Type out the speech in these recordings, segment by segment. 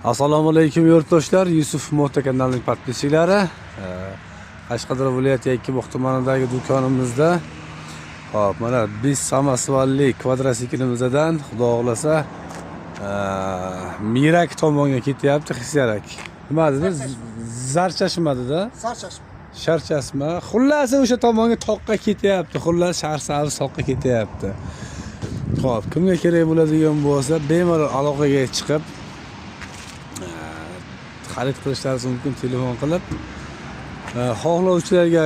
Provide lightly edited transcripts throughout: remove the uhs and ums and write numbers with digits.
Assalomu alaykum yurtdoshlar, Yusuf Moto kanalining podpischilari. Qashqadaryo viloyati Yakkabog' tumanidagi do'konimizda hop mana biz samostovalli kvadrosiklimizdan xudo xolasa Mirak tomonga ketyapti, Xisyarak. Nima dedi? Zarchashmadida? Zarchashma. Sharchasma. Xullas o'sha tomonga toqqa ketyapti. Xullas Sharsavr soqqa ketyapti. Xo'p, kimga kerak bo'ladigan bo'lsa, bemalol aloqaga chiqib xarid qilishlaringiz mumkin telefon qilib. Xohlovchilarga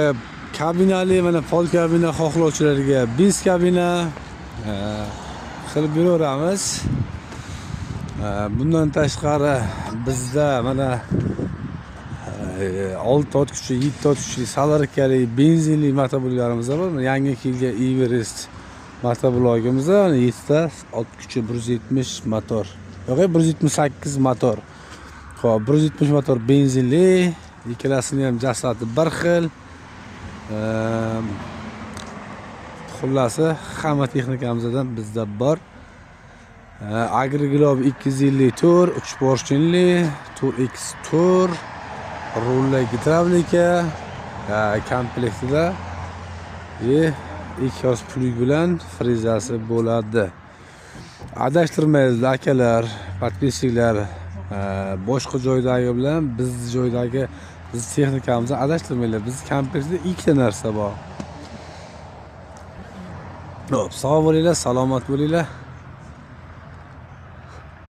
kabinali, mana pol kabina xohlovchilarga biz kabina qilib beraveramiz. Bundan tashqari bizda mana 6 ot kuchli, 7 ot kuchli salarikali benzinli motobloklarimiz bor. Yangi kelgan Everest motoblogimizda 7 ta ot kuchi 170 motor. Yo'q, 178 motor. Xo'p, 170 motor benzinli, ikkalasini ham jasadi bir xil. Xullasi hamma texnikamizdan bizda bor. Agriglob 250 tur, 3 porshinli, tur X tur, rullar gidravlika komplektida 2 yoz plyug bilan frezasi bo'ladi. Adashtirmaysiz akalar, podpisчиклар. Boshqa joydagi bilan biz joydagi biz texnikamizni adashtirmanglar. Biz kompleksda ikkita narsa bor. Xo'p, sog' bo'linglar, salomat bo'linglar.